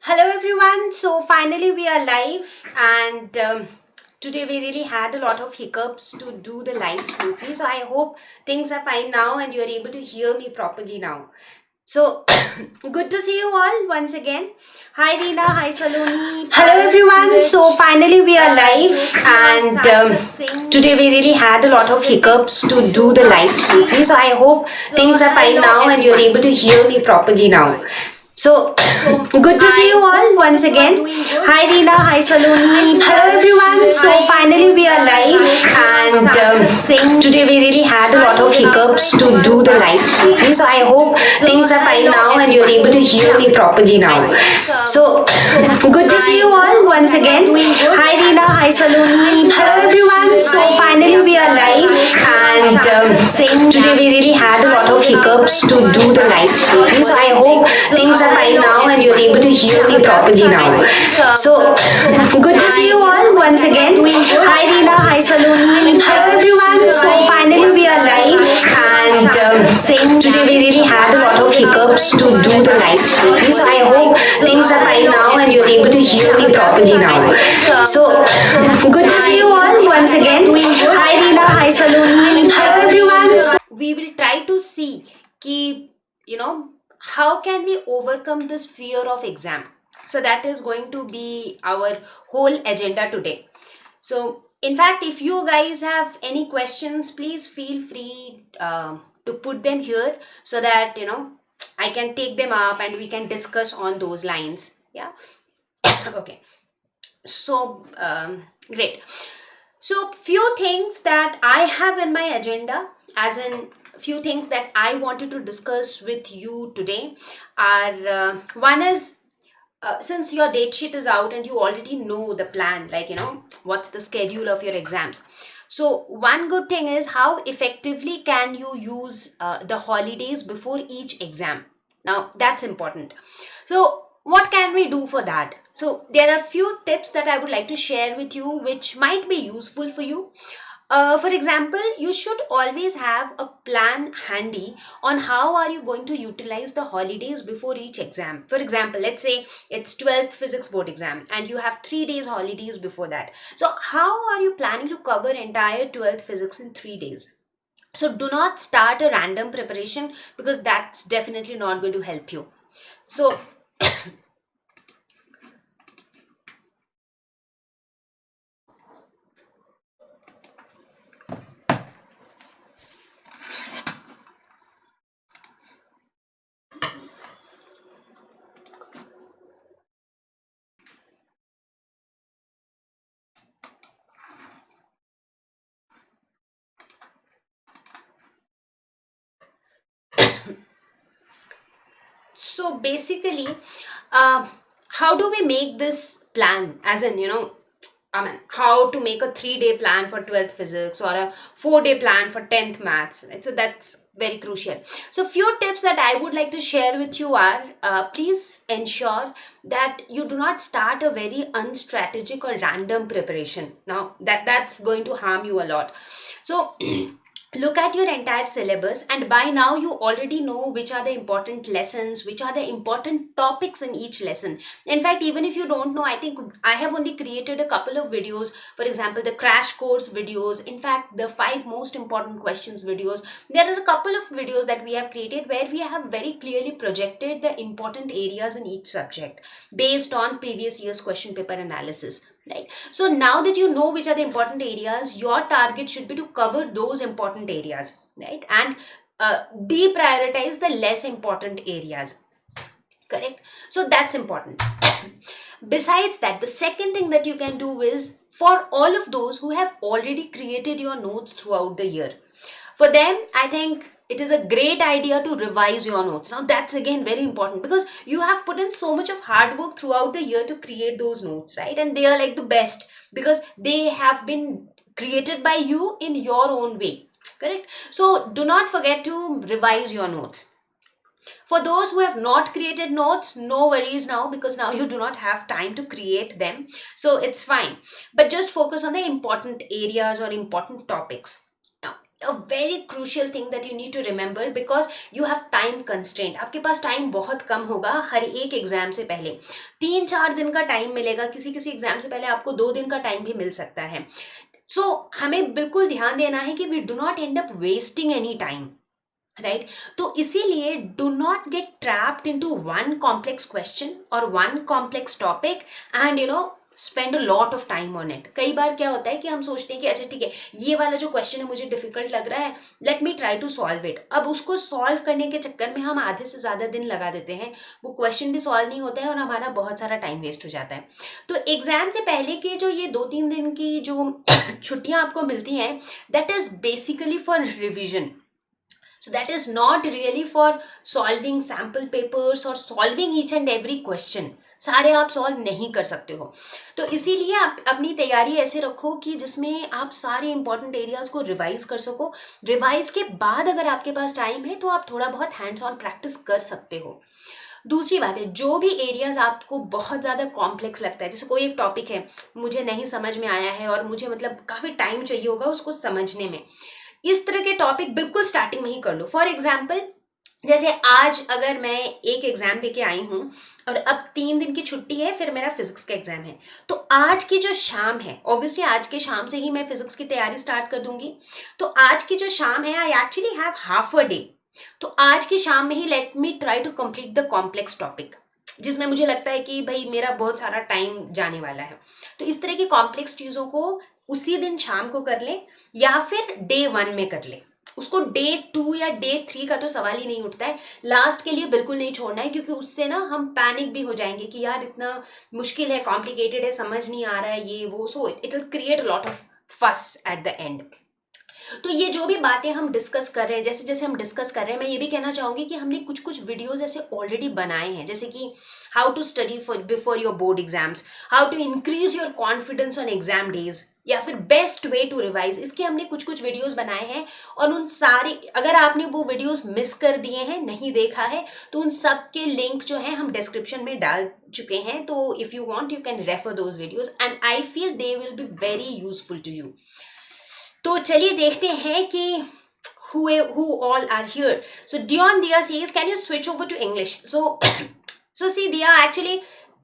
Hello everyone. So finally we are live and today we really had a lot of hiccups to do the live smoothly. So I hope things are fine now and you're able to hear me properly now. So good to see you all once again. Hi Reena, hi Saloni. Hello everyone. So finally we are live and today we really had a lot of hiccups to do the live smoothly. So I hope things are fine now and you're able to hear me properly now. So, good to see you all once again. Hi Reena, hi Saloni. Hello everyone. So finally we are live and today we really had a lot of hiccups to do the live smoothly. So I hope things are fine now and you're able to hear me properly now. So, good to see you all once again. Hi Reena, hi Saloni. Hello everyone. So finally we are live and today we really had a lot of hiccups to do the live smoothly. So I hope things are fine now and you're able to hear me properly now. So, good to see you all once again. Hi Reena, hi Saloni. Hello everyone. So finally we are live and today we really had a lot of hiccups to do the live smoothly. So I hope things are fine now and you're able to hear me properly now. So, good to see you all once again. Hi Reena, hi Saloni. Hello everyone. So, we will try to see ki, how can we overcome this fear of exam. So that is going to be our whole agenda today. So in fact, if you guys have any questions, please feel free to put them here so that I can take them up and we can discuss on those lines. Yeah. Okay. So great. So few things that I have in my agenda, as in few things that I wanted to discuss with you today are one is since your date sheet is out and you already know the plan, like what's the schedule of your exams. So one good thing is how effectively can you use the holidays before each exam. Now that's important. So what can we do for that? So there are few tips that I would like to share with you which might be useful for you. For example, you should always have a plan handy on how are you going to utilize the holidays before each exam. For example, let's say it's 12th physics board exam and you have 3 days holidays before that. So how are you planning to cover entire 12th physics in 3 days? So do not start a random preparation because that's definitely not going to help you. So so basically, uh, how do we make this plan? As in, I mean, how to make a 3 day plan for 12th physics or a 4 day plan for 10th maths, right? So that's very crucial. So few tips that I would like to share with you are please ensure that you do not start a very unstrategic or random preparation. Now that's going to harm you a lot. So look at your entire syllabus, and by now you already know which are the important lessons, which are the important topics in each lesson. In fact, even if you don't know, I think I have only created a couple of videos. For example, the crash course videos, in fact the 5 most important questions videos. There are a couple of videos that we have created where we have very clearly projected the important areas in each subject based on previous year's question paper analysis, right? So now that you know which are the important areas, your target should be to cover those important areas, right? And deprioritize the less important areas, correct? So that's important. Besides that, the second thing that you can do is for all of those who have already created your notes throughout the year, for them I think it is a great idea to revise your notes. Now that's again very important because you have put in so much of hard work throughout the year to create those notes, right? And they are like the best because they have been created by you in your own way, correct? So do not forget to revise your notes. For those who have not created notes, no worries now because now you do not have time to create them. So it's fine. But just focus on the important areas or important topics. Now, a very crucial thing that you need to remember, because you have time constraint. आपके पास time बहुत कम होगा हर एक exam से पहले। 3-4 दिन का time मिलेगा, किसी किसी एग्जाम से पहले आपको 2 दिन का टाइम भी मिल सकता है। सो हमें बिल्कुल ध्यान देना है कि we do not end up wasting any time, right. तो इसीलिए do not get trapped into one complex question और one complex topic and spend a lot of time on it. कई बार क्या होता है कि हम सोचते हैं कि अच्छा ठीक है, ये वाला जो क्वेश्चन है मुझे डिफिकल्ट लग रहा है, let me try to solve it. अब उसको सॉल्व करने के चक्कर में हम आधे से ज्यादा दिन लगा देते हैं, वो क्वेश्चन भी सॉल्व नहीं होता है और हमारा बहुत सारा टाइम वेस्ट हो जाता है। तो एग्जाम से पहले के जो ये 2-3 दिन की जो छुट्टियां आपको मिलती हैं, that is basically for revision. So that is not really for solving sample papers or solving each and every question. सारे आप सॉल्व नहीं कर सकते हो। तो इसीलिए आप अपनी तैयारी ऐसे रखो कि जिसमें आप सारे इंपॉर्टेंट एरियाज को रिवाइज कर सको। रिवाइज के बाद अगर आपके पास टाइम है तो आप थोड़ा बहुत हैंड्स ऑन प्रैक्टिस कर सकते हो। दूसरी बात है, जो भी एरियाज आपको बहुत ज़्यादा कॉम्प्लेक्स लगता है, जैसे कोई एक टॉपिक है मुझे नहीं समझ में आया है और मुझे मतलब काफ़ी टाइम चाहिए होगा उसको समझने में, इस तरह के टॉपिक बिल्कुल स्टार्टिंग में ही कर लो। फॉर एग्जाम्पल, जैसे आज अगर मैं एक एग्जाम देके आई हूँ और अब 3 दिन की छुट्टी है, फिर मेरा फिजिक्स का एग्जाम है, तो आज की जो शाम है, ऑब्वियसली आज के शाम से ही मैं फिजिक्स की तैयारी स्टार्ट कर दूंगी। तो आज की जो शाम है, I actually have half a day, तो आज की शाम में ही let me try to complete the complex topic जिसमें मुझे लगता है कि भाई मेरा बहुत सारा टाइम जाने वाला है। तो इस तरह की कॉम्प्लेक्स चीज़ों को उसी दिन शाम को कर ले या फिर डे 1 में कर ले। उसको डे 2 या डे 3 का तो सवाल ही नहीं उठता है, लास्ट के लिए बिल्कुल नहीं छोड़ना है, क्योंकि उससे ना हम पैनिक भी हो जाएंगे कि यार इतना मुश्किल है, कॉम्प्लिकेटेड है, समझ नहीं आ रहा है ये वो। So it will create lot of फस एट द एंड। तो ये जो भी बातें हम डिस्कस कर रहे हैं, जैसे जैसे हम डिस्कस कर रहे हैं, मैं ये भी कहना चाहूंगी कि हमने कुछ कुछ वीडियोस ऐसे ऑलरेडी बनाए हैं, जैसे कि how to study for before your board exams, how to increase your confidence on exam days, या फिर बेस्ट वे टू रिवाइज, इसके हमने कुछ कुछ वीडियोस बनाए हैं। और उन सारे, अगर आपने वो वीडियोस मिस कर दिए हैं, नहीं देखा है, तो उन सब के लिंक जो है हम डिस्क्रिप्शन में डाल चुके हैं। तो if you want you can refer those videos and I feel they will be very useful to you. तो चलिए देखते हैं कि who all are here. So Dion Dia says, can you switch over to English? So see Dia, actually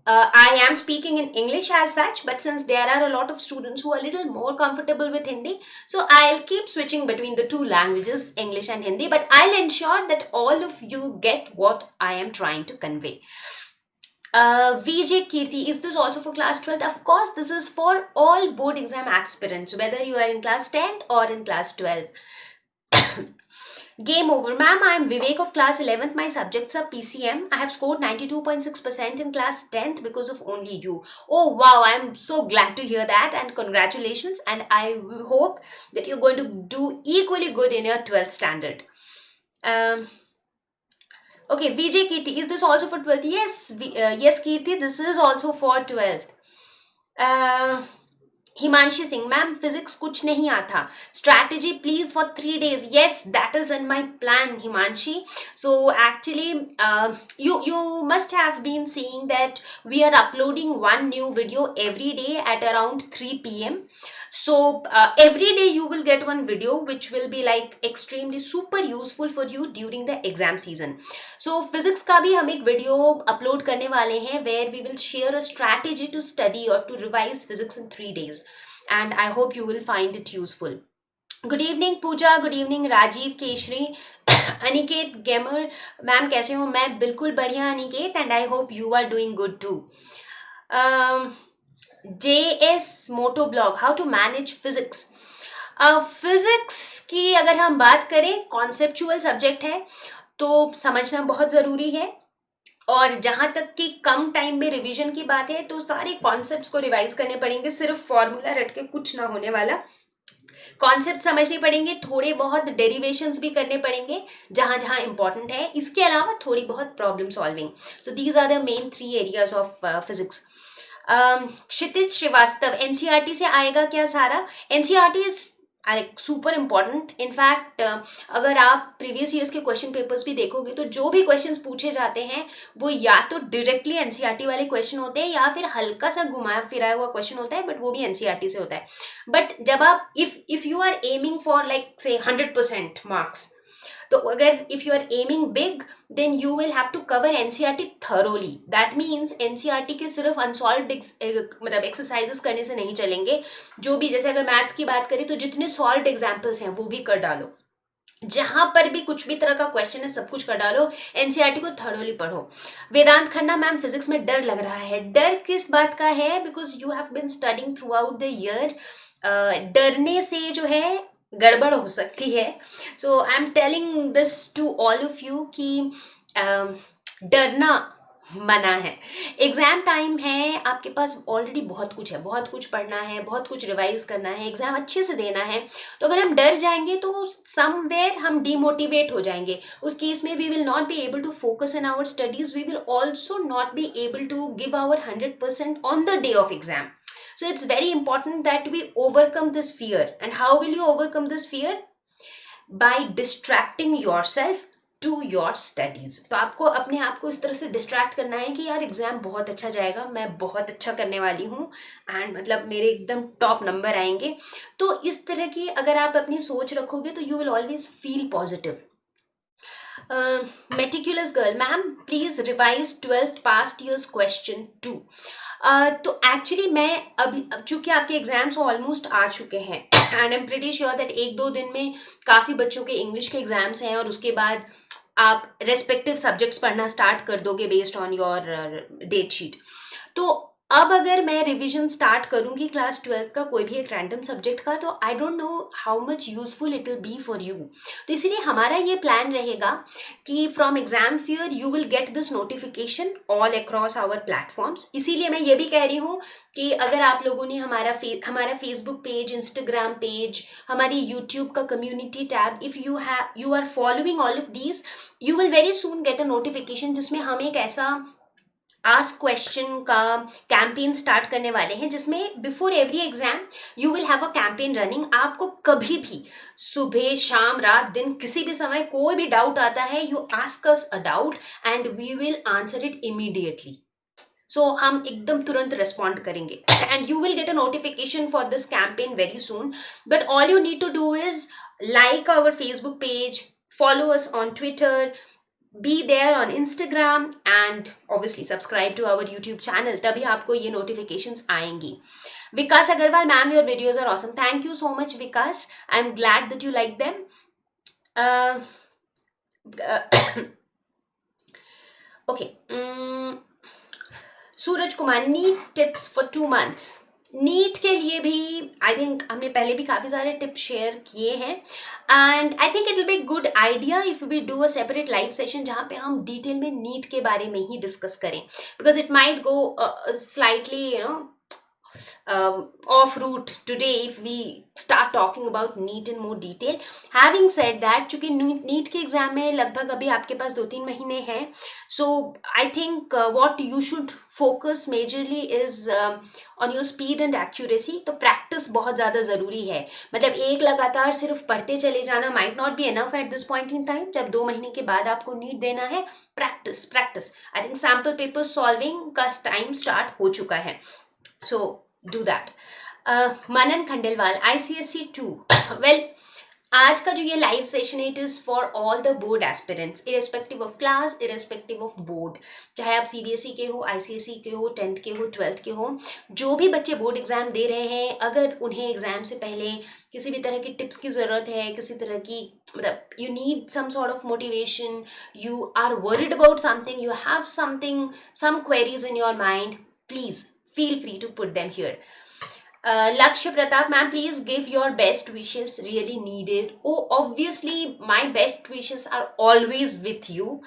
I am speaking in English as such, but since there are a lot of students who are a little more comfortable with Hindi, so I'll keep switching between the two languages, English and Hindi, but I'll ensure that all of you get what I am trying to convey. VJ Kirti, is this also for class 12th? Of course, this is for all board exam aspirants, whether you are in class 10th or in class 12. Game over. Ma'am, I am Vivek of class 11th. My subjects are PCM. I have scored 92.6% in class 10th because of only you. Oh, wow. I am so glad to hear that and congratulations. And I hope that you're going to do equally good in your 12th standard. Okay, VJ Kirti, is this also for 12th? Yes, yes, Kirti, this is also for 12th. Himanshi Singh, ma'am, physics kuch nahi aata. Strategy, please, for 3 days. Yes, that is in my plan, Himanshi. So actually, you must have been seeing that we are uploading one new video every day at around 3 p.m. So every day you will get one video which will be like extremely super useful for you during the exam season. So physics का भी हम एक video upload करने वाले हैं where we will share a strategy to study or to revise physics in 3 days, and I hope you will find it useful. Good evening Pooja, good evening Rajiv, Keshri, Aniket gamer ma'am कैसे हो? मैं बिल्कुल बढ़िया Aniket, and I hope you are doing good too. JS moto vlog, how to manage physics. Physics की अगर हम बात करें, कॉन्सेप्चुअल सब्जेक्ट है तो समझना बहुत ज़रूरी है, और जहाँ तक कि कम टाइम में रिवीजन की बात है तो सारे कॉन्सेप्ट्स को रिवाइज करने पड़ेंगे, सिर्फ फॉर्मूला रट के कुछ ना होने वाला। कॉन्सेप्ट समझने पड़ेंगे, थोड़े बहुत डेरिवेशंस भी करने पड़ेंगे जहाँ जहाँ इंपॉर्टेंट है, इसके अलावा थोड़ी बहुत problem solving. So these are the main 3 areas of physics. Kshitij Srivastava, NCERT से आएगा क्या सारा? NCERT is like super important. In fact अगर आप प्रीवियस ईयर्स के क्वेश्चन पेपर्स भी देखोगे तो जो भी क्वेश्चंस पूछे जाते हैं वो या तो डायरेक्टली एनसीईआरटी वाले क्वेश्चन होते हैं या फिर हल्का सा घुमाया फिराया हुआ क्वेश्चन होता है, बट वो भी एनसीईआरटी से होता है। बट जब आप if you are aiming for like say 100% marks, तो अगर if you are aiming big then you will have to cover NCERT thoroughly. That means NCERT के सिर्फ अनसॉल्व्ड मतलब एक्सरसाइजेस करने से नहीं चलेंगे। जो भी, जैसे अगर मैथ्स की बात करें तो जितने सॉल्व्ड एग्जाम्पल्स हैं वो भी कर डालो, जहां पर भी कुछ भी तरह का क्वेश्चन है सब कुछ कर डालो, एनसीईआरटी को थरोली पढ़ो। वेदांत खन्ना मैम, फिजिक्स में डर लग रहा है। डर किस बात का है? Because you have been studying throughout the year. डरने से जो है गड़बड़ हो सकती है। So I am telling this to all of you कि डरना मना है। एग्जाम टाइम है, आपके पास ऑलरेडी बहुत कुछ है, बहुत कुछ पढ़ना है, बहुत कुछ रिवाइज करना है, एग्जाम अच्छे से देना है। तो अगर हम डर जाएंगे तो समवेयर हम डिमोटिवेट हो जाएंगे। उस केस में we will not be able to focus in our studies, we will also not be able to give our 100% on the day of exam. So it's very important that we overcome this fear. And how will you overcome this fear? By distracting yourself to your studies. तो आपको अपने आप को इस तरह से distract करना है कि यार एग्जाम बहुत अच्छा जाएगा, मैं बहुत अच्छा करने वाली हूँ एंड मतलब मेरे एकदम टॉप नंबर आएंगे। तो इस तरह की अगर आप अपनी सोच रखोगे तो you will always feel positive. Meticulous girl ma'am, please revise 12th past years question 2। तो एक्चुअली मैं अभी, चूंकि आपके एग्जाम्स ऑलमोस्ट आ चुके हैं and I am pretty sure that 1-2 दिन में काफ़ी बच्चों के इंग्लिश के एग्जाम्स हैं और उसके बाद आप रेस्पेक्टिव सब्जेक्ट्स पढ़ना स्टार्ट कर दोगे based on your date sheet. तो अब अगर मैं रिवीजन स्टार्ट करूंगी क्लास 12th का कोई भी एक रैंडम सब्जेक्ट का, तो I don't know how much useful it will be for you. तो इसीलिए हमारा ये प्लान रहेगा कि from exam fear you will get this notification all across our platforms. इसीलिए मैं ये भी कह रही हूँ कि अगर आप लोगों ने हमारा फेसबुक पेज, इंस्टाग्राम पेज, हमारी यूट्यूब का community tab, if you are following all of these, you will very soon get a notification जिसमें हम एक ऐसा आस्क क्वेश्चन का कैंपेन स्टार्ट करने वाले हैं जिसमें before every exam you will have a campaign running. आपको कभी भी सुबह, शाम, रात, दिन, किसी भी समय कोई भी डाउट आता है, you ask us a doubt and we will answer it immediately. So हम एकदम तुरंत रिस्पॉन्ड करेंगे and you will get a notification for this campaign very soon. But all you need to do is like our Facebook page, follow us on Twitter, be there on Instagram and obviously subscribe to our YouTube channel. तभी आपको ये notifications आएंगी। Vikas Agarwal ma'am, your videos are awesome. Thank you so much Vikas. I'm glad that you like them. Uh, okay. Suraj Kumar, NEET tips for 2 months। NEET के लिए भी I think हमने पहले भी काफ़ी सारे टिप्स शेयर किए हैं and I think it will be good idea if we do a separate live session जहाँ पे हम डिटेल में नीट के बारे में ही डिस्कस करें, because it might go slightly off route today if we start talking about NEET in more detail. Having said that, चूंकि NEET के एग्जाम में लगभग अभी आपके पास 2-3 महीने हैं, so I think what you should focus majorly is on your speed and accuracy. तो practice बहुत ज़्यादा ज़रूरी है। मतलब एक लगातार सिर्फ पढ़ते चले जाना might not be enough at this point in time। जब 2 महीने के बाद आपको NEET देना है, practice practice. I think sample paper solving का टाइम स्टार्ट हो चुका है, so do that. Manan Khandelwal, ICSE 2. Well, आज का जो ये लाइव सेशन है, it is for all the board aspirants, irrespective of class, irrespective of board. चाहे आप सीबीएसई के हो, आईसीएसई के हो, 10th के हो, 12th के हो, जो भी बच्चे बोर्ड एग्जाम दे रहे हैं, अगर उन्हें एग्जाम से पहले किसी भी तरह की टिप्स की ज़रूरत है, किसी तरह की मतलब you need some sort of motivation, you are worried about something, you have something, some queries in your mind, please feel free to put them here. Lakshya Pratap ma'am, please give your best wishes, really needed. Oh, obviously my best wishes are always with you,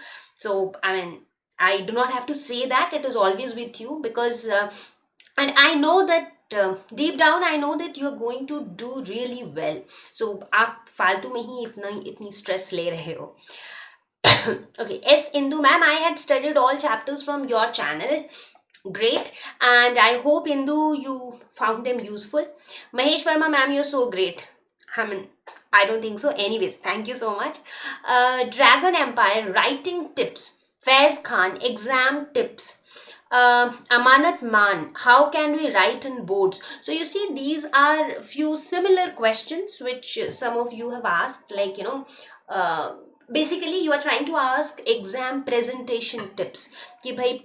so I mean I do not have to say that it is always with you because and I know that deep down I know that you are going to do really well. So आप फालतू में ही इतनी stress ले रहे हो। Okay, S Indu ma'am, I had studied all chapters from your channel. Great, and I hope Indu you found them useful. Mahesh Verma ma'am, you're so great. I mean, I don't think so. Anyways, thank you so much. Dragon Empire writing tips. Faiz Khan exam tips. Amanat Man, how can we write in boards? So you see, these are few similar questions which some of you have asked. Like uh, basically you are trying to ask exam presentation tips. कि भाई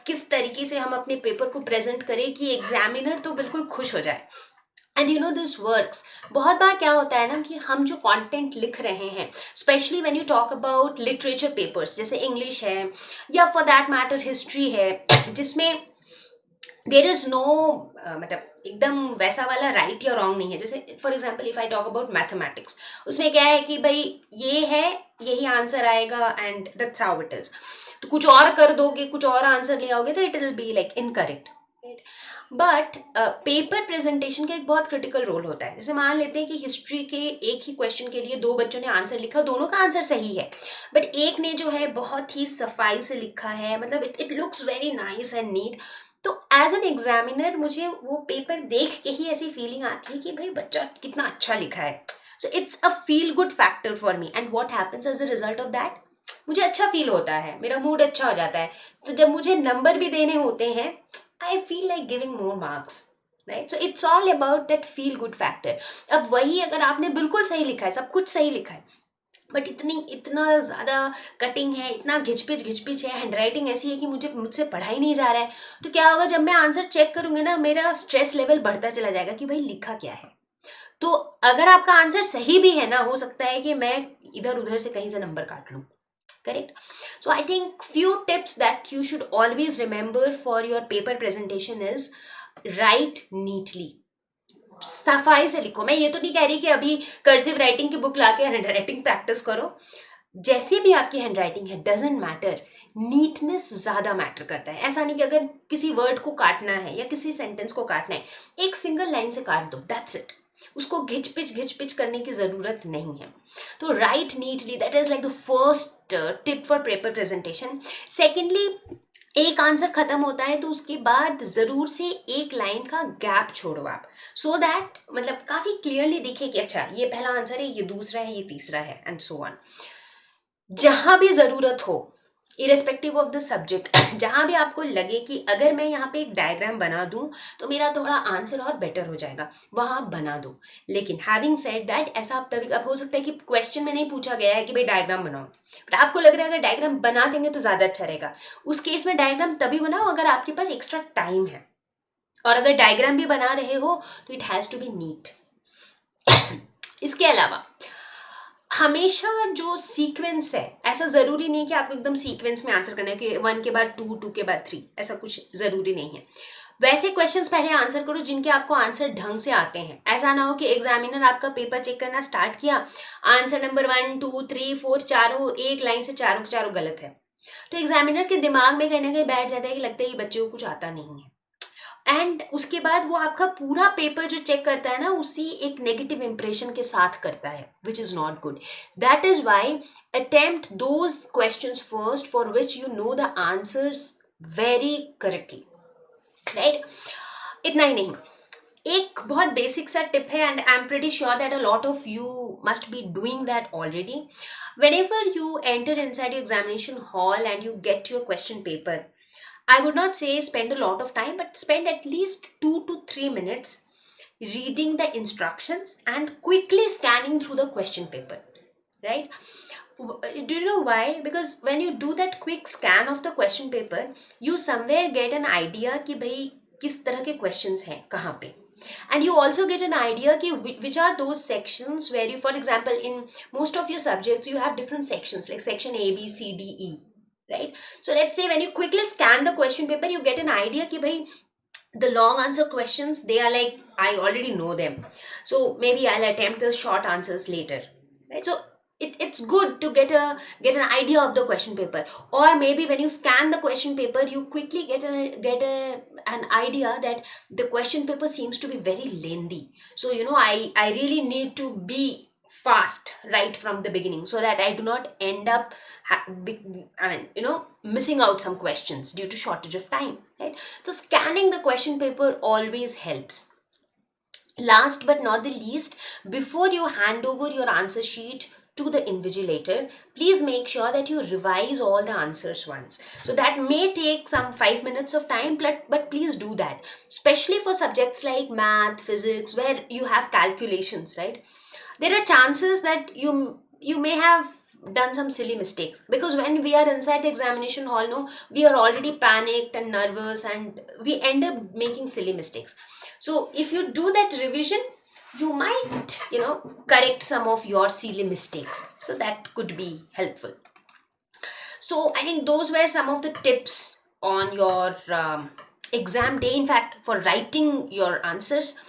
किस तरीके से हम अपने paper को present करें कि एग्जामिनर तो बिल्कुल खुश हो जाए. And you know this works. बहुत बार क्या होता है ना कि हम जो कंटेंट लिख रहे हैं, specially when you talk about literature papers जैसे इंग्लिश है या फॉर दैट मैटर हिस्ट्री है, जिसमें देर इज नो मतलब एकदम वैसा वाला राइट या रॉन्ग नहीं है. जैसे for example if I talk about mathematics, उसमें क्या है कि भाई ये है, यही आंसर आएगा and that's how it is. तो कुछ और कर दोगे, कुछ और आंसर ले आओगे तो it will be like incorrect. But paper presentation का एक बहुत क्रिटिकल रोल होता है. जैसे मान लेते हैं कि हिस्ट्री के एक ही क्वेश्चन के लिए दो बच्चों ने आंसर लिखा, दोनों का आंसर सही है, बट एक ने जो है बहुत ही सफाई से लिखा है, मतलब it looks very nice and neat. तो एज एन एग्जामिनर मुझे वो पेपर देख के ही ऐसी फीलिंग आती है कि भाई बच्चा कितना अच्छा लिखा है. So it's a feel good factor for me. And what happens as a result of that, मुझे अच्छा फील होता है, मेरा मूड अच्छा हो जाता है. तो जब मुझे नंबर भी देने होते हैं, I feel like giving more marks, right? So it's all about that feel good factor. अब वही अगर आपने बिल्कुल सही लिखा है, सब कुछ सही लिखा है, बट इतना ज्यादा कटिंग है, इतना घिचपिच है, हैंड राइटिंग ऐसी है कि मुझसे पढ़ा ही नहीं जा रहा है, तो क्या होगा जब मैं आंसर चेक करूंगी ना, मेरा स्ट्रेस लेवल बढ़ता चला जाएगा कि भाई लिखा क्या है. तो अगर आपका आंसर सही भी है ना, हो सकता है कि मैं इधर उधर से कहीं से नंबर काट लूं. Correct. So I think few tips that you should always remember for your paper presentation is write neatly. सफाई से लिखो. मैं ये तो नहीं कह रही कि अभी कर्सिव राइटिंग की बुक लाके हैंड राइटिंग प्रैक्टिस करो. जैसी भी आपकी हैंड राइटिंग है, डजेंट मैटर, नीटनेस ज्यादा मैटर करता है. ऐसा नहीं कि अगर किसी वर्ड को काटना है या किसी सेंटेंस को काटना है, एक सिंगल लाइन से काट दो, दैट्स इट. उसको घिच पिच करने की जरूरत नहीं है. तो right neatly, that is like the first tip for paper presentation. Secondly, एक आंसर खत्म होता है तो उसके बाद जरूर से एक लाइन का गैप छोड़ो आप, सो दैट मतलब काफी क्लियरली दिखे कि अच्छा ये पहला आंसर है, ये दूसरा है, ये तीसरा है, एंड सो ऑन. जहां भी जरूरत हो, इरेस्पेक्टिव ऑफ द सब्जेक्ट, जहां भी आपको लगे कि अगर मैं यहाँ पे एक डायग्राम बना दूं तो मेरा थोड़ा आंसर और बेटर हो जाएगा, वहां बना दो. लेकिन हैविंग सेड दैट, ऐसा अब तभी अब हो सकता है कि क्वेश्चन में नहीं पूछा गया है कि भाई डायग्राम बनाओ, बट आपको लग रहा है अगर डायग्राम बना देंगे तो ज्यादा अच्छा रहेगा. उस केस में डायग्राम तभी बनाओ अगर आपके पास एक्स्ट्रा टाइम है, और अगर डायग्राम भी बना रहे हो तो it has to be neat. इसके अलावा हमेशा जो सीक्वेंस है, ऐसा जरूरी नहीं कि आपको एकदम सीक्वेंस में आंसर करना है कि 1 के बाद 2, 2 के बाद 3, ऐसा कुछ जरूरी नहीं है. वैसे क्वेश्चंस पहले आंसर करो जिनके आपको आंसर ढंग से आते हैं. ऐसा ना हो कि एग्जामिनर आपका पेपर चेक करना स्टार्ट किया, आंसर नंबर 1, 2, 3, 4 चारों एक लाइन से चारों के चारों गलत है, तो एग्जामिनर के दिमाग में कहीं ना कहीं बैठ जाता है कि लगता है ये बच्चे को कुछ आता नहीं है. एंड उसके बाद वो आपका पूरा पेपर जो चेक करता है ना, उसी एक नेगेटिव इंप्रेशन के साथ करता है, which is not good. That is why attempt those questions first for which you know the answers very correctly, right. इतना ही नहीं, एक बहुत बेसिक सा टिप है, and I am pretty sure that a lot of you must be doing that already. whenever you enter inside your examination hall and you get your question paper, I would not say spend a lot of time, but spend at least 2 to 3 minutes reading the instructions and quickly scanning through the question paper, right? Do you know why? Because when you do that quick scan of the question paper, you somewhere get an idea कि भाई किस तरह के questions हैं कहाँ पे. And you also get an idea कि which are those sections where you, for example, in most of your subjects you have different sections like section A, B, C, D, E, right? So let's say when you quickly scan the question paper, you get an idea कि भाई the long answer questions, they are like I already know them, so maybe I'll attempt the short answers later, right? So it's good to get an idea of the question paper. Or maybe when you scan the question paper, you quickly an idea that the question paper seems to be very lengthy, so I really need to be fast right from the beginning so that I do not end up missing out some questions due to shortage of time, right? So scanning the question paper always helps. Last but not the least, before you hand over your answer sheet to the invigilator, please make sure that you revise all the answers once. So that may take some 5 minutes of time, but please do that, especially for subjects like math, physics, where you have calculations, right? There are chances that you may have done some silly mistakes, because when we are inside the examination hall, no, we are already panicked and nervous, and we end up making silly mistakes. So if you do that revision, you might, correct some of your silly mistakes, so that could be helpful. So I think those were some of the tips on your exam day, in fact, for writing your answers.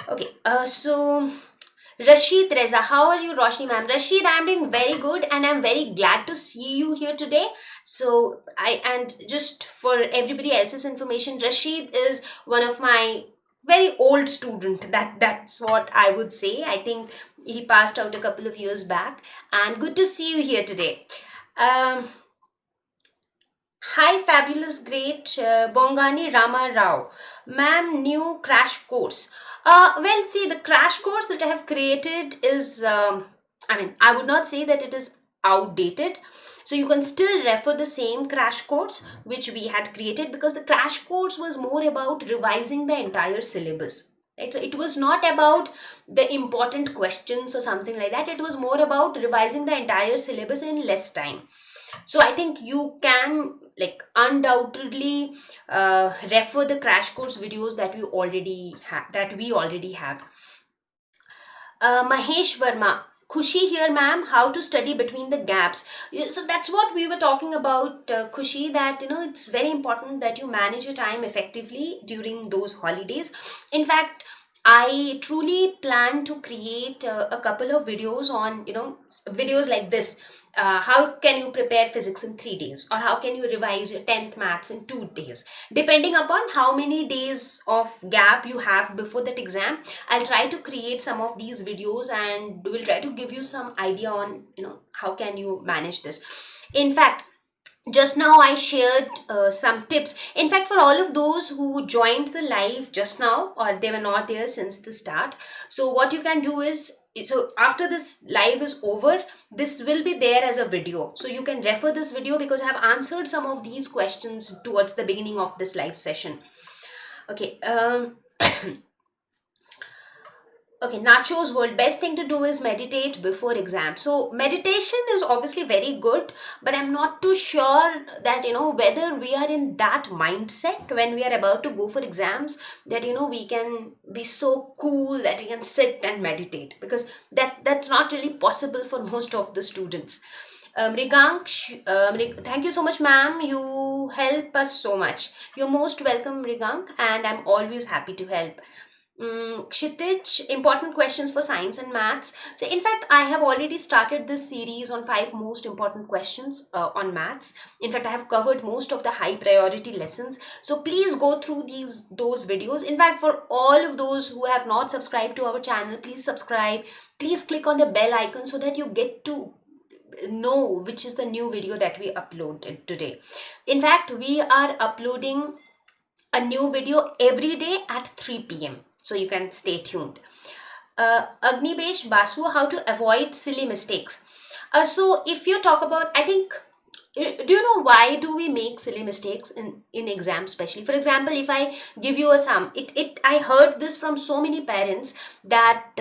Okay, so Rashid Reza, how are you, Roshni Ma'am? Rashid, I'm doing very good, and I'm very glad to see you here today. So and just for everybody else's information, Rashid is one of my very old student. That's what I would say. I think he passed out a couple of years back, and good to see you here today. Um, Hi, fabulous, great Bongani Rama Rao. Ma'am, new crash course. Well, see, the crash course that I have created is, I would not say that it is outdated. So you can still refer the same crash course which we had created, because the crash course was more about revising the entire syllabus. Right? So it was not about the important questions or something like that. It was more about revising the entire syllabus in less time. So I think you can, like, undoubtedly refer the crash course videos that we already have. Mahesh Verma, Khushi here, ma'am, how to study between the gaps. Yeah, so that's what we were talking about, Khushi, that it's very important that you manage your time effectively during those holidays. In fact, I truly plan to create a couple of videos on, videos like this. How can you prepare physics in 3 days, or how can you revise your 10th maths in 2 days, depending upon how many days of gap you have before that exam. I'll try to create some of these videos, and will try to give you some idea on, how can you manage this. In fact, just now I shared some tips. In fact, for all of those who joined the live just now, or they were not there since the start, so what you can do is, so after this live is over, this will be there as a video, so you can refer this video, because I have answered some of these questions towards the beginning of this live session. Okay. Okay, Nacho's world, best thing to do is meditate before exam. So meditation is obviously very good, but I'm not too sure that, whether we are in that mindset when we are about to go for exams, that, we can be so cool that we can sit and meditate, because that's not really possible for most of the students. Thank you so much, ma'am. You help us so much. You're most welcome, Rigank, and I'm always happy to help. Kshitij, important questions for science and maths. So, in fact, I have already started this series on 5 most important questions on maths. In fact, I have covered most of the high priority lessons. So, please go through those videos. In fact, for all of those who have not subscribed to our channel, please subscribe. Please click on the bell icon so that you get to know which is the new video that we uploaded today. In fact, we are uploading a new video every day at 3 p.m. So you can stay tuned. Agnibesh Basu, how to avoid silly mistakes. So if you talk about, I think, do you know why do we make silly mistakes in exams, especially? For example, if I give you a sum, I heard this from so many parents, that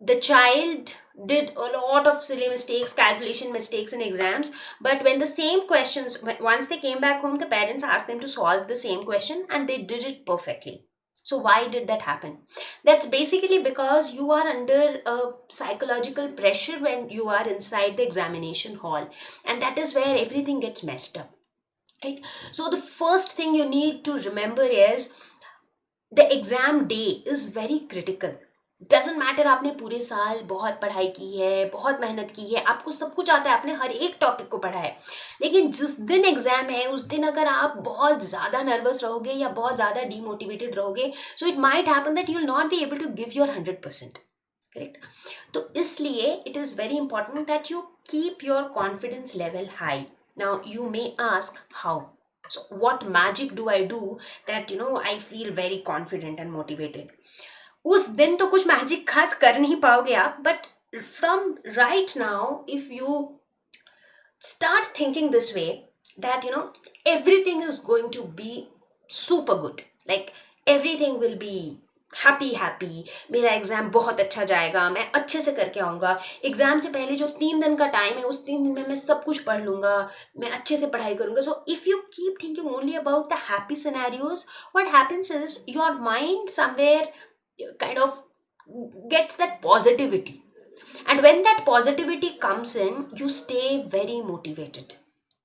the child did a lot of silly mistakes, calculation mistakes in exams, but when the same questions, once they came back home, the parents asked them to solve the same question, and they did it perfectly. So why did that happen? That's basically because you are under a psychological pressure when you are inside the examination hall, and that is where everything gets messed up, right? So the first thing you need to remember is, the exam day is very critical. Doesn't matter आपने पूरे साल बहुत पढ़ाई की है, बहुत मेहनत की है, आपको सब कुछ आता है, आपने हर एक टॉपिक को पढ़ा है, लेकिन जिस दिन एग्जाम है उस दिन अगर आप बहुत ज़्यादा नर्वस रहोगे या बहुत ज़्यादा डीमोटिवेटेड रहोगे, so it might happen that you will not be able to give your 100%. Correct? तो इसलिए it is very important that you keep your confidence level high. Now you may ask how. So what magic do I do that I feel very confident and motivated? उस दिन तो कुछ magic खास कर नहीं पाओगे आप, but from right now if you start thinking this way, that everything is going to be super good, like everything will be happy. मेरा एग्जाम बहुत अच्छा जाएगा, मैं अच्छे से करके आऊंगा, एग्जाम से पहले जो 3 दिन का टाइम है उस 3 दिन में मैं सब कुछ पढ़ लूंगा, मैं अच्छे से पढ़ाई करूंगा. सो if you keep thinking only about the happy scenarios, what happens is your mind somewhere kind of gets that positivity, and when that positivity comes in, you stay very motivated,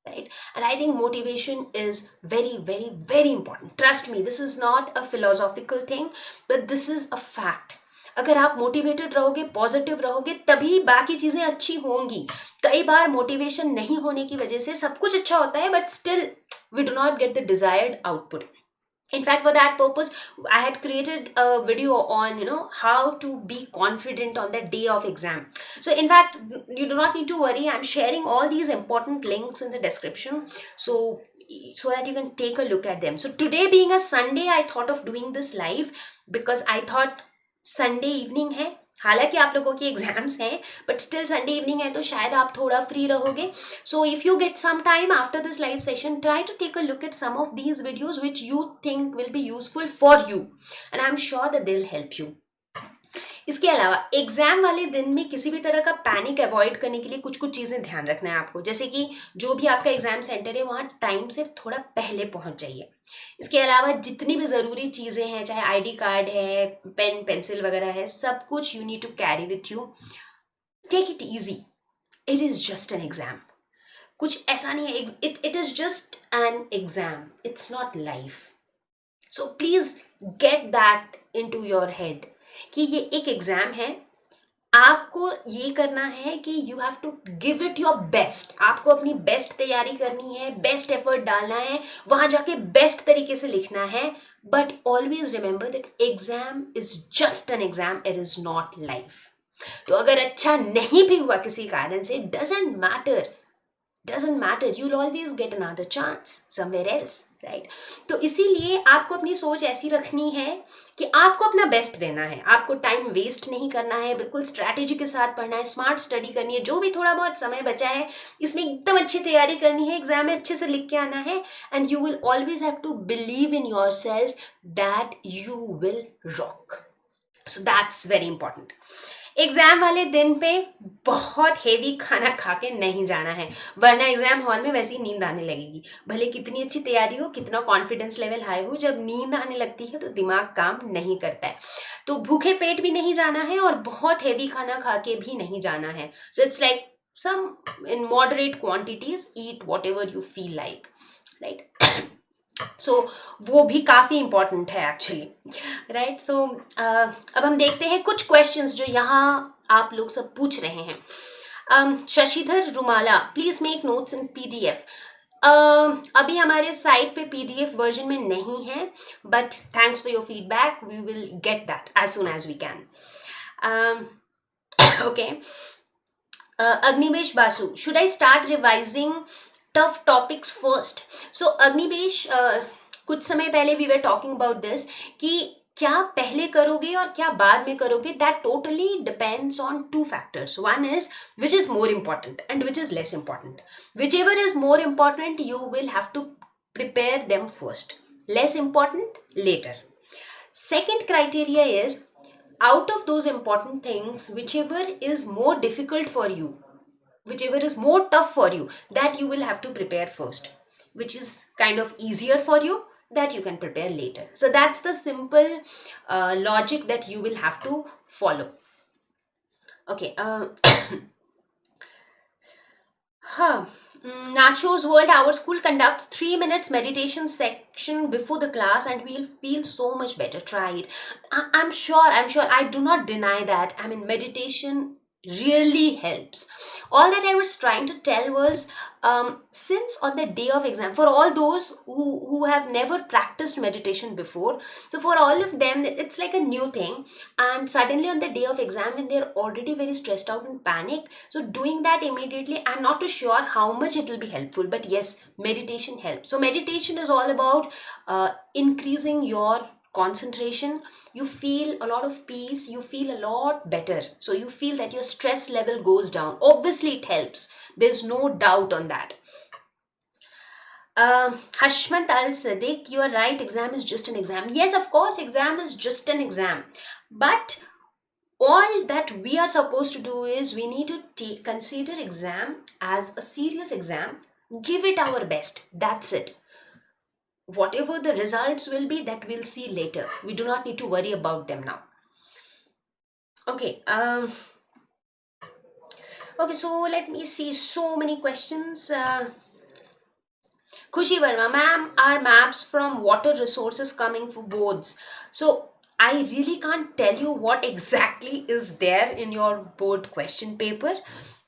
right? And I think motivation is very, very, very important. Trust me, this is not a philosophical thing, but this is a fact. अगर आप motivated रहोगे, positive रहोगे, तभी बाकी चीजें अच्छी होंगी. कई बार मोटिवेशन नहीं होने की वजह से सब कुछ अच्छा होता है, but still we do not get the desired output. In fact, for that purpose, I had created a video on how to be confident on the day of exam. So in fact, you do not need to worry, I'm sharing all these important links in the description, so that you can take a look at them. So today being a Sunday, I thought of doing this live because I thought Sunday evening है, हालांकि आप लोगों की exams हैं, but still Sunday evening है तो शायद आप थोड़ा फ्री रहोगे. So if you get some time after this live session, try to take a look at some of these videos which you think will be useful for you, and I am sure that they will help you. इसके अलावा exam वाले दिन में किसी भी तरह का panic avoid करने के लिए कुछ कुछ चीजें ध्यान रखना है आपको. जैसे कि जो भी आपका एग्जाम सेंटर है वहां टाइम से थोड़ा पहले पहुंच जाइए. इसके अलावा जितनी भी जरूरी चीजें हैं, चाहे आईडी कार्ड है, पेन पेंसिल वगैरह है, सब कुछ you need to carry with you. Take it easy, it is just an exam. कुछ ऐसा नहीं है, it is just an exam, it's not life. So please get that into your head कि ये एक एग्जाम है. आपको ये करना है कि you have to give it your best. आपको अपनी बेस्ट तैयारी करनी है, बेस्ट एफर्ट डालना है, वहां जाके बेस्ट तरीके से लिखना है. But always remember that exam is just an exam, it is not life. तो अगर अच्छा नहीं भी हुआ किसी कारण से, doesn't matter, you'll always get another chance somewhere else, right? तो इसीलिए आपको अपनी सोच ऐसी रखनी है कि आपको अपना बेस्ट देना है, आपको टाइम वेस्ट नहीं करना है, बिल्कुल स्ट्रैटेजी के साथ पढ़ना है, स्मार्ट स्टडी करनी है. जो भी थोड़ा बहुत समय बचा है इसमें एकदम अच्छी तैयारी करनी है, एग्जाम में अच्छे से लिख के आना है, and you will always have to believe in yourself that you will rock. So that's very important. Exam वाले दिन पे बहुत हेवी खाना खा के नहीं जाना है, वरना एग्जाम हॉल में वैसे ही नींद आने लगेगी. भले कितनी अच्छी तैयारी हो, कितना कॉन्फिडेंस लेवल हाई हो, जब नींद आने लगती है तो दिमाग काम नहीं करता है. तो भूखे पेट भी नहीं जाना है और बहुत हेवी खाना खा के भी नहीं जाना है. So it's like some in moderate quantities, eat whatever you feel like, right? So वो भी काफ़ी इंपॉर्टेंट है एक्चुअली, राइट? सो अब हम देखते हैं कुछ क्वेश्चंस जो यहाँ आप लोग सब पूछ रहे हैं. Shashidhar Rumala, please make notes in PDF. अभी हमारे साइट पे पीडीएफ वर्जन में नहीं है, but thanks for your feedback, we will get that as soon as we can. Okay. Agnivesh Basu, should I start revising tough topics first? So Agnivesh, कुछ समय पहले we were talking about this कि क्या पहले करोगे और क्या बाद में करोगे. That totally depends on two factors. One is which is more important and which is less important. Whichever is more important, you will have to prepare them first. Less important, later. Second criteria is, out of those important things, whichever is more difficult for you, whichever is more tough for you, that you will have to prepare first. Which is kind of easier for you, that you can prepare later. So that's the simple logic that you will have to follow. Okay. Nacho's World, our school conducts 3 minutes meditation section before the class and we'll feel so much better. Try it. I'm sure. I do not deny that. I mean, meditation really helps. All that I was trying to tell was, since on the day of exam, for all those who have never practiced meditation before, so for all of them, it's like a new thing. And suddenly on the day of exam, when they're already very stressed out and panic, so doing that immediately, I'm not too sure how much it will be helpful, but yes, meditation helps. So meditation is all about increasing your concentration, you feel a lot of peace, you feel a lot better. So you feel that your stress level goes down. Obviously, it helps. There's no doubt on that. Hashmat Al Sadiq, you are right. Exam is just an exam. Yes, of course, exam is just an exam. But all that we are supposed to do is we need to consider exam as a serious exam. Give it our best. That's it. Whatever the results will be, that we'll see later. We do not need to worry about them now. Okay. Okay. So let me see. So many questions. Khushi Verma, ma'am, are maps from water resources coming for boards? So I really can't tell you what exactly is there in your board question paper,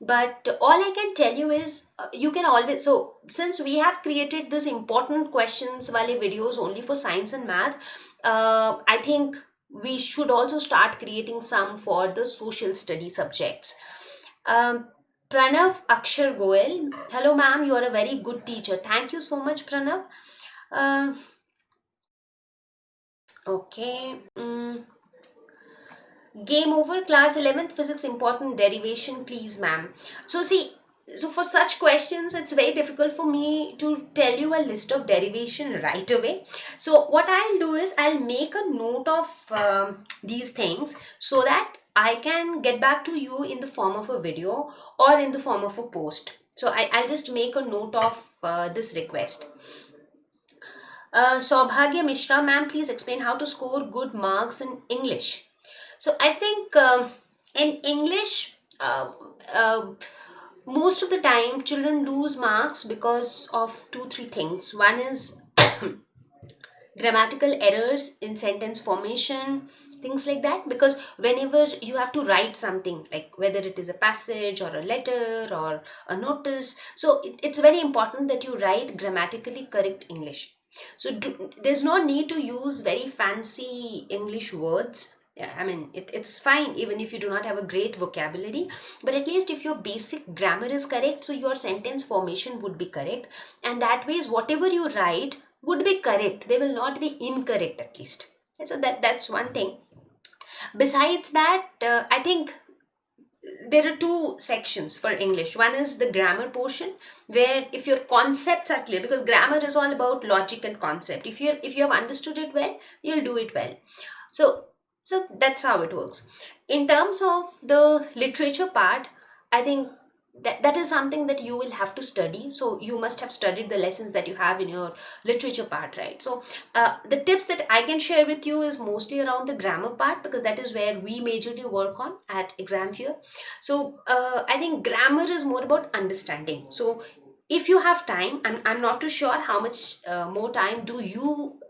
but all I can tell you is you can always. So since we have created this important questions wale videos only for science and math, I think we should also start creating some for the social study subjects. Um, Pranav Akshar Goel. Hello, ma'am. You are a very good teacher. Thank you so much, Pranav. Uh, okay. Game over. Class 11th physics important derivation, please, ma'am. So, see, so for such questions, it's very difficult for me to tell you a list of derivation right away. So, what I'll do is I'll make a note of these things so that I can get back to you in the form of a video or in the form of a post. So, I'll just make a note of this request. Saubhagya Mishra, ma'am, please explain how to score good marks in English. So I think in English, most of the time children lose marks because of two, three things. One is grammatical errors in sentence formation, things like that. Because whenever you have to write something, like whether it is a passage or a letter or a notice, so it's very important that you write grammatically correct English. So there's no need to use very fancy English words. Yeah, I mean, it's fine even if you do not have a great vocabulary, but at least if your basic grammar is correct, so your sentence formation would be correct. And that ways, whatever you write would be correct. They will not be incorrect at least. So that's one thing. Besides that, I think there are two sections for English. One is the grammar portion, where if your concepts are clear, because grammar is all about logic and concept. If you have understood it well, you'll do it well. So that's how it works. In terms of the literature part, I think that is something that you will have to study. So you must have studied the lessons that you have in your literature part, right? So the tips that I can share with you is mostly around the grammar part, because that is where we majorly work on at exam fear. So I think grammar is more about understanding. So if you have time, I'm not too sure how much more time do you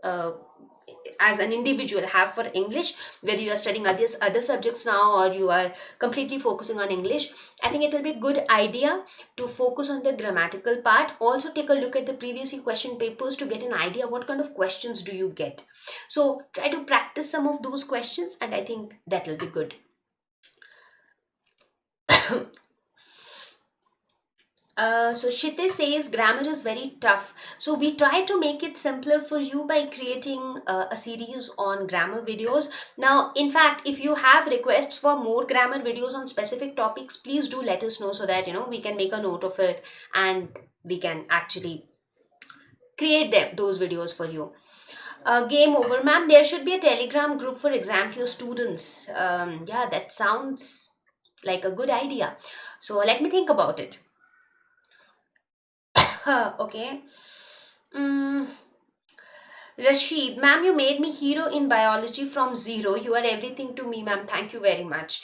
as an individual have for English, whether you are studying other subjects now or you are completely focusing on English. I think it will be a good idea to focus on the grammatical part. Also take a look at the previous year question papers to get an idea what kind of questions do you get. So try to practice some of those questions, and I think that will be good. So Shite says grammar is very tough. So we try to make it simpler for you by creating a series on grammar videos. Now, in fact, if you have requests for more grammar videos on specific topics, please do let us know so that we can make a note of it and we can actually create those videos for you. Game over, ma'am. There should be a Telegram group for exam for your students. Yeah, that sounds like a good idea. So let me think about it. Okay. Mm, Rashid, ma'am, you made me hero in biology from zero. You are everything to me, ma'am. Thank you very much.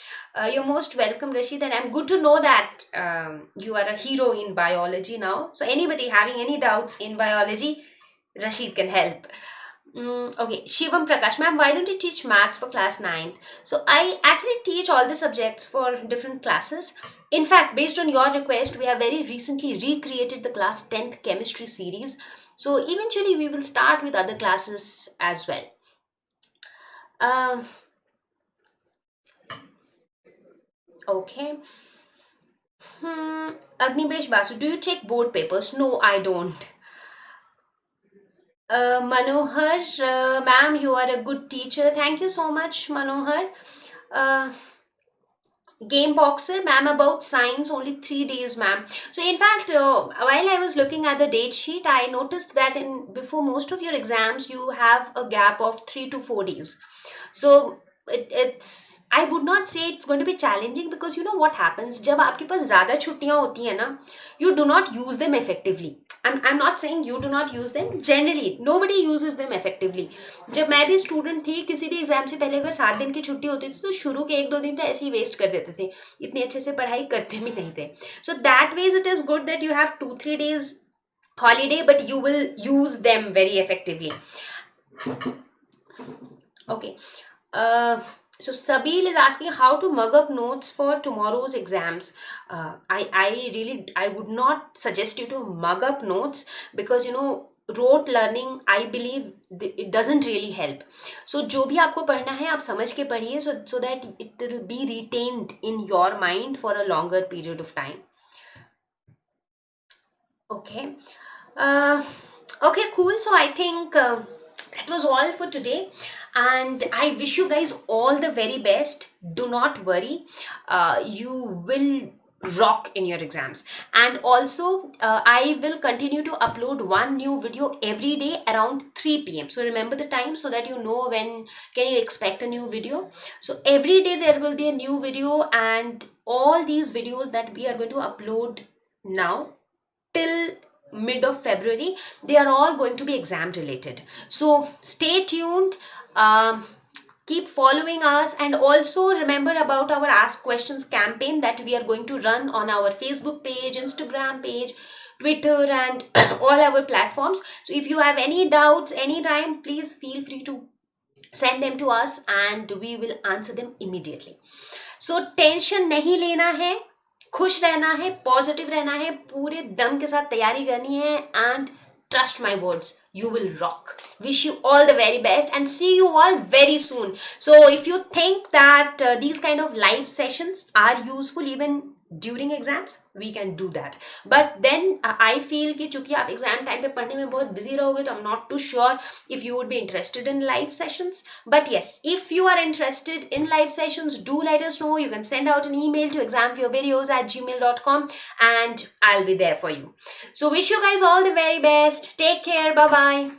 You're most welcome, Rashid, and I'm good to know that you are a hero in biology now. So anybody having any doubts in biology, Rashid can help. Okay, Shivam Prakash, ma'am, why don't you teach maths for class ninth? So I actually teach all the subjects for different classes. In fact, based on your request, we have very recently recreated the class 10th chemistry series. So eventually we will start with other classes as well. Um, okay. Agnibesh Basu, do you take board papers? No, I don't. Manohar, ma'am, you are a good teacher. Thank you so much, Manohar. Uh, Game boxer, ma'am, about science, only 3 days, ma'am. So, in fact, while I was looking at the date sheet, I noticed that in before most of your exams, you have a gap of 3 to 4 days. So, it's I would not say it's going to be challenging because you know what happens जब आपके पास ज़्यादा छुट्टियां होती है ना, you do not use them effectively. I'm not saying you do not use them. Generally, nobody uses them effectively. जब मैं भी स्टूडेंट थी, किसी भी एग्जाम से पहले अगर 7 दिन की छुट्टी होती थी तो शुरू के 1 2 दिन तो ऐसे ही वेस्ट कर देते थे, इतने अच्छे से पढ़ाई करते भी नहीं थे. So that ways it is good that you have 2 3 days holiday, but you will use them very effectively. Okay. uh, so Sabil is asking how to mug up notes for tomorrow's exams. I would not suggest you to mug up notes because you know rote learning, I believe it doesn't really help. So जो भी आपको पढ़ना है आप समझ के पढ़िए, so that it will be retained in your mind for a longer period of time. Okay. Uh, okay, cool. So I think that was all for today. And I wish you guys all the very best. Do not worry. You will rock in your exams. And also, I will continue to upload one new video every day around 3 p.m. So remember the time so that you know when can you expect a new video. So every day there will be a new video, and all these videos that we are going to upload now till mid of February, they are all going to be exam related. So stay tuned. Um, Keep following us, and also remember about our Ask Questions campaign that we are going to run on our Facebook page, Instagram page, Twitter, and all our platforms. So if you have any doubts anytime, please feel free to send them to us and we will answer them immediately. So tension नहीं लेना है, खुश रहना है, positive रहना है, पूरे दम के साथ तैयारी करनी है, and trust my words, you will rock. Wish you all the very best and see you all very soon. So if you think that these kind of live sessions are useful even during exams, we can do that. But then I feel कि चूंकि आप exam time पे पढ़ने में बहुत busy रहोगे, तो I'm not too sure if you would be interested in live sessions. But yes, if you are interested in live sessions, do let us know. You can send out an email to examfearvideos@gmail.com and I'll be there for you. So wish you guys all the very best. Take care. Bye bye.